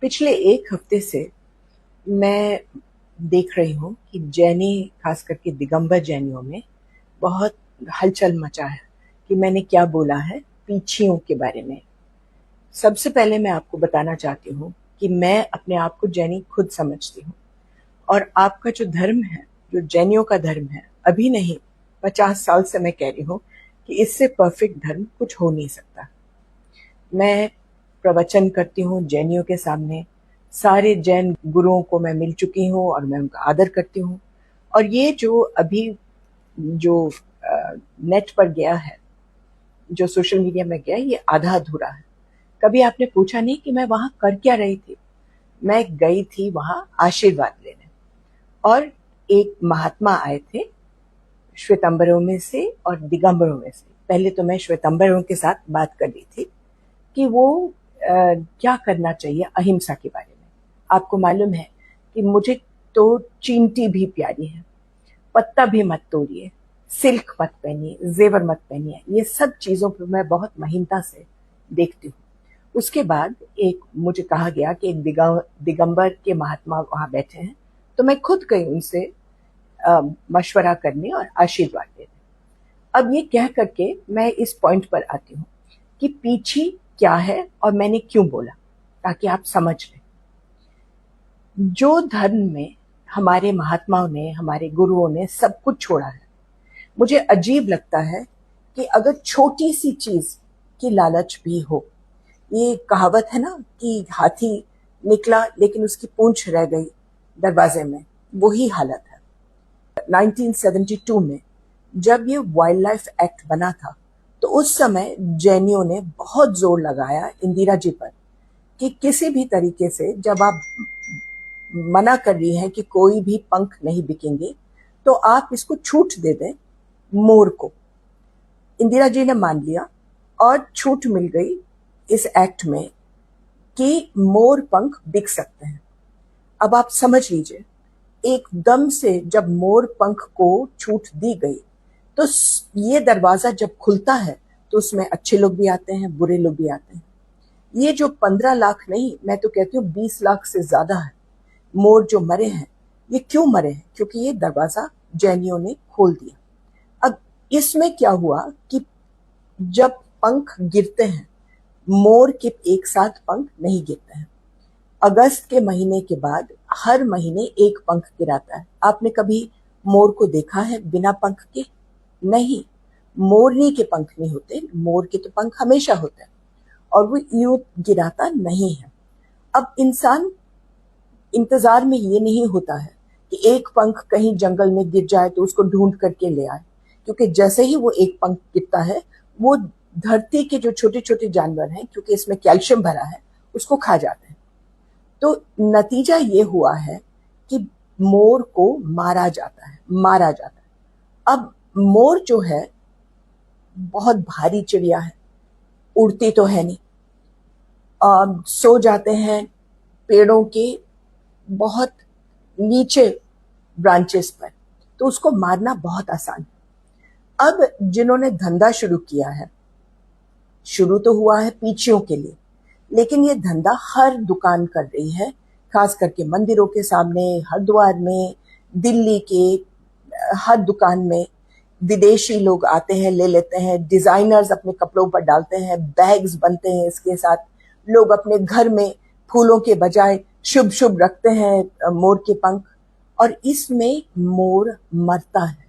पिछले एक हफ्ते से मैं देख रही हूँ कि जैनी, खास करके दिगंबर जैनियों में बहुत हलचल मचा है कि मैंने क्या बोला है पीछियों के बारे में। सबसे पहले मैं आपको बताना चाहती हूँ कि मैं अपने आप को जैनी खुद समझती हूँ, और आपका जो धर्म है, जो जैनियों का धर्म है, अभी नहीं 50 साल से मैं कह रही हूँ कि इससे परफेक्ट धर्म कुछ हो नहीं सकता। मैं प्रवचन करती हूँ जैनियों के सामने, सारे जैन गुरुओं को मैं मिल चुकी हूँ और मैं उनका आदर करती हूँ। और ये जो अभी जो नेट पर गया है, जो सोशल मीडिया में गया, ये आधा अधूरा है। कभी आपने पूछा नहीं कि मैं वहां कर क्या रही थी। मैं गई थी वहां आशीर्वाद लेने, और एक महात्मा आए थे श्वेतांबरों में से और दिगंबरों में से। पहले तो मैं श्वेतांबरों के साथ बात कर रही थी कि वो क्या करना चाहिए अहिंसा के बारे में। आपको मालूम है कि मुझे तो चींटी भी प्यारी है, पत्ता भी मत तोड़िए, सिल्क मत पहनिए, जेवर मत पहनिए, ये सब चीजों पर मैं बहुत महीनता से देखती हूँ। उसके बाद एक मुझे कहा गया कि एक दिगंबर के महात्मा वहां बैठे हैं, तो मैं खुद गई उनसे मशवरा करने और आशीर्वाद लेने। अब ये कह करके मैं इस पॉइंट पर आती हूँ कि पीछे क्या है और मैंने क्यों बोला, ताकि आप समझ लें। जो धर्म में हमारे महात्माओं ने, हमारे गुरुओं ने सब कुछ छोड़ा है, मुझे अजीब लगता है कि अगर छोटी सी चीज की लालच भी हो। ये कहावत है ना कि हाथी निकला लेकिन उसकी पूंछ रह गई दरवाजे में, वही हालत है। 1972 में जब ये वाइल्ड लाइफ एक्ट बना था, तो उस समय जैनियों ने बहुत जोर लगाया इंदिरा जी पर कि किसी भी तरीके से जब आप मना कर रही हैं कि कोई भी पंख नहीं बिकेंगे, तो आप इसको छूट दे दें मोर को। इंदिरा जी ने मान लिया और छूट मिल गई इस एक्ट में कि मोर पंख बिक सकते हैं। अब आप समझ लीजिए, एकदम से जब मोर पंख को छूट दी गई, तो ये दरवाजा जब खुलता है तो उसमें अच्छे लोग भी आते हैं, बुरे लोग भी आते हैं। ये जो 15 लाख नहीं, मैं तो कहती हूँ 20 लाख से ज्यादा है मोर जो मरे हैं। ये क्यों मरे हैं? क्योंकि ये दरवाजा जैनियों ने खोल दिया। अब इसमें क्या हुआ कि जब पंख गिरते हैं, मोर के एक साथ पंख नहीं गिरते हैं। अगस्त के महीने के बाद हर महीने एक पंख गिराता है। आपने कभी मोर को देखा है बिना पंख के? नहीं। मोरनी के पंख नहीं होते, मोर के तो पंख हमेशा होते हैं, और वो यूं गिराता नहीं है। अब इंसान इंतजार में ये नहीं होता है कि एक पंख कहीं जंगल में गिर जाए तो उसको ढूंढ करके ले आए, क्योंकि जैसे ही वो एक पंख गिरता है, वो धरती के जो छोटे छोटे जानवर हैं, क्योंकि इसमें कैल्शियम भरा है, उसको खा जाते हैं। तो नतीजा ये हुआ है कि मोर को मारा जाता है। अब मोर जो है बहुत भारी चिड़िया है, उड़ती तो है नहीं, सो जाते हैं पेड़ों के बहुत नीचे ब्रांचेस पर, तो उसको मारना बहुत आसान है। अब जिन्होंने धंधा शुरू किया है, शुरू तो हुआ है पीछियों के लिए, लेकिन ये धंधा हर दुकान कर रही है, खास करके मंदिरों के सामने, हरिद्वार में, दिल्ली के हर दुकान में विदेशी लोग आते हैं, ले लेते हैं, डिजाइनर्स अपने कपड़ों पर डालते हैं, बैग्स बनते हैं इसके साथ। लोग अपने घर में फूलों के बजाय शुभ शुभ रखते हैं मोर के पंख, और इसमें मोर मरता है।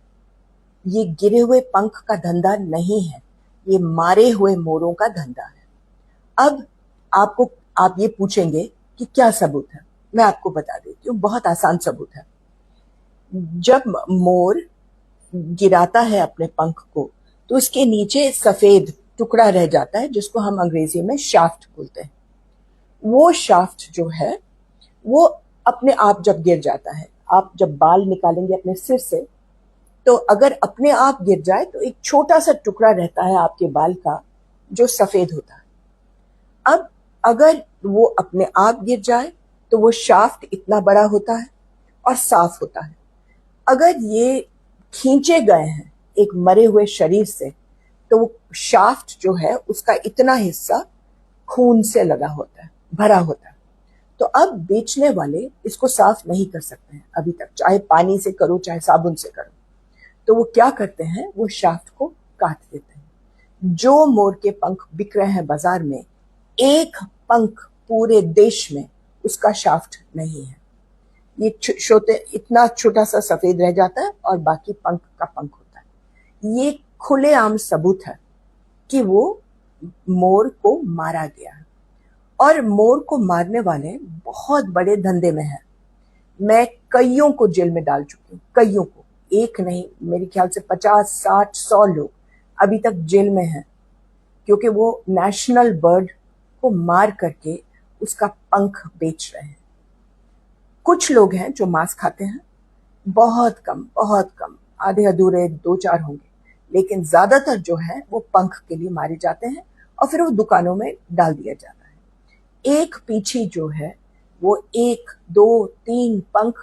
ये गिरे हुए पंख का धंधा नहीं है, ये मारे हुए मोरों का धंधा है। अब आप ये पूछेंगे कि क्या सबूत है। मैं आपको बता देती हूँ, बहुत आसान सबूत है। जब मोर गिराता है अपने पंख को, तो उसके नीचे सफेद टुकड़ा रह जाता है, जिसको हम अंग्रेजी में शाफ्ट बोलते हैं। वो शाफ्ट जो है, वो अपने आप जब गिर जाता है, आप जब बाल निकालेंगे अपने सिर से, तो अगर अपने आप गिर जाए तो एक छोटा सा टुकड़ा रहता है आपके बाल का जो सफेद होता है। अब अगर वो अपने आप गिर जाए तो वो शाफ्ट इतना बड़ा होता है और साफ होता है। अगर ये खींचे गए हैं एक मरे हुए शरीर से, तो वो शाफ्ट जो है उसका इतना हिस्सा खून से लगा होता है, भरा होता है। तो अब बेचने वाले इसको साफ नहीं कर सकते हैं अभी तक, चाहे पानी से करो चाहे साबुन से करो। तो वो क्या करते हैं, वो शाफ्ट को काट देते हैं। जो मोर के पंख बिक रहे हैं बाजार में, एक पंख पूरे देश में उसका शाफ्ट नहीं है। ये छोटे, इतना छोटा सा सफेद रह जाता है और बाकी पंख का पंख होता है। ये खुलेआम सबूत है कि वो मोर को मारा गया है, और मोर को मारने वाले बहुत बड़े धंधे में हैं। मैं कईयों को जेल में डाल चुकी हूँ, कईयों को, एक नहीं, मेरे ख्याल से 50, 60, 100 लोग अभी तक जेल में हैं, क्योंकि वो नेशनल बर्ड को मार करके उसका पंख बेच रहे हैं। कुछ लोग हैं जो मांस खाते हैं, बहुत कम, आधे अधूरे 2-4 होंगे, लेकिन ज्यादातर जो है वो पंख के लिए मारे जाते हैं और फिर वो दुकानों में डाल दिया जाता है। एक पीछे जो है वो 1, 2, 3 पंख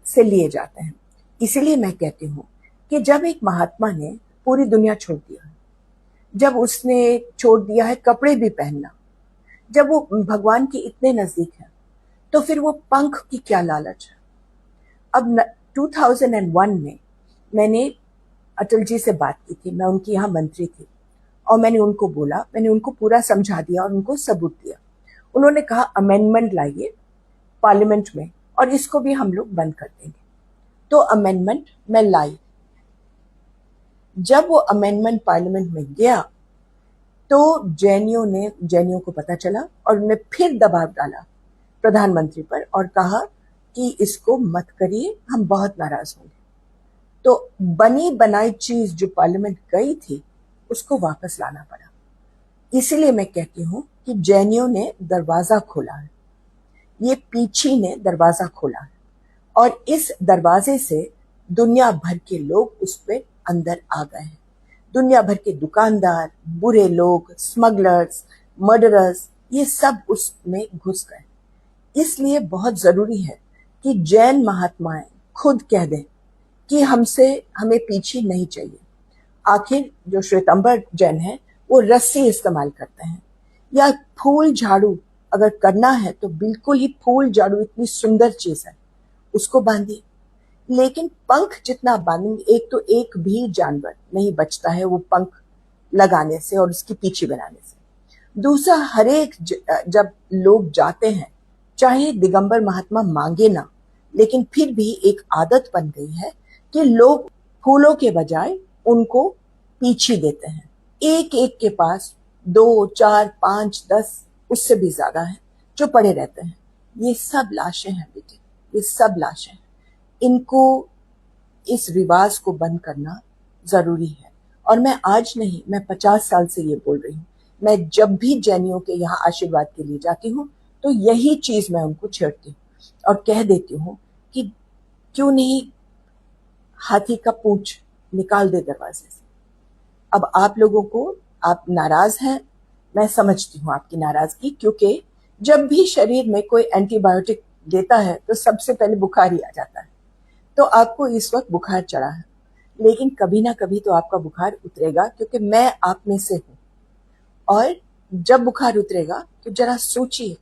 से लिए जाते हैं। इसीलिए मैं कहती हूँ कि जब एक महात्मा ने पूरी दुनिया छोड़ दिया है, जब उसने छोड़ दिया है कपड़े भी पहनना, जब वो भगवान के इतने नजदीक है, तो फिर वो पंख की क्या लालच है। अब 2001 में मैंने अटल जी से बात की थी, मैं उनकी यहाँ मंत्री थी, और मैंने उनको बोला, मैंने उनको पूरा समझा दिया और उनको सबूत दिया। उन्होंने कहा अमेंडमेंट लाइए पार्लियामेंट में और इसको भी हम लोग बंद कर देंगे। तो अमेंडमेंट मैं लाई। जब वो अमेंडमेंट पार्लियामेंट में गया तो जैनियों को पता चला और उन्होंने फिर दबाव डाला प्रधानमंत्री पर और कहा कि इसको मत करिए, हम बहुत नाराज होंगे। तो बनी बनाई चीज जो पार्लियामेंट गई थी उसको वापस लाना पड़ा। इसीलिए मैं कहती हूँ कि जैनियों ने दरवाजा खोला है, ये पीछी ने दरवाजा खोला है, और इस दरवाजे से दुनिया भर के लोग उस पे अंदर आ गए हैं। दुनिया भर के दुकानदार, बुरे लोग, स्मगलर्स, मर्डरर्स, ये सब उसमें घुस गए। इसलिए बहुत जरूरी है कि जैन महात्माएं खुद कह दें कि हमें पीछे नहीं चाहिए। आखिर जो श्वेतांबर जैन है वो रस्सी इस्तेमाल करते हैं, या फूल झाड़ू अगर करना है तो बिल्कुल ही फूल झाड़ू इतनी सुंदर चीज है, उसको बांधिए। लेकिन पंख जितना बांधेंगे, एक तो एक भी जानवर नहीं बचता है वो पंख लगाने से और उसकी पीछे बनाने से। दूसरा, हरेक जब लोग जाते हैं, चाहे दिगंबर महात्मा मांगे ना, लेकिन फिर भी एक आदत बन गई है कि लोग फूलों के बजाय उनको पीछे देते हैं। एक एक के पास 2, 4, 5, 10 उससे भी ज्यादा है जो पड़े रहते हैं। ये सब लाशें हैं बेटे, ये सब लाशें हैं। इनको, इस रिवाज को बंद करना जरूरी है। और मैं आज नहीं, मैं 50 साल से ये बोल रही हूँ। मैं जब भी जैनियों के यहाँ आशीर्वाद के लिए जाती हूँ तो यही चीज मैं उनको छेड़ती हूँ और कह देती हूँ कि क्यों नहीं हाथी का पूंछ निकाल दे दरवाजे से। अब आप लोगों को, आप नाराज हैं, मैं समझती हूँ आपकी नाराजगी, क्योंकि जब भी शरीर में कोई एंटीबायोटिक देता है तो सबसे पहले बुखार ही आ जाता है। तो आपको इस वक्त बुखार चढ़ा है, लेकिन कभी ना कभी तो आपका बुखार उतरेगा, क्योंकि मैं आप में से हूं। और जब बुखार उतरेगा तो जरा सोचिए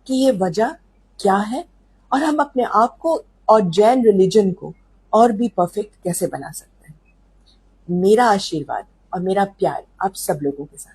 कि ये वजह क्या है और हम अपने आप को और जैन रिलीजन को और भी परफेक्ट कैसे बना सकते हैं। मेरा आशीर्वाद और मेरा प्यार आप सब लोगों के साथ।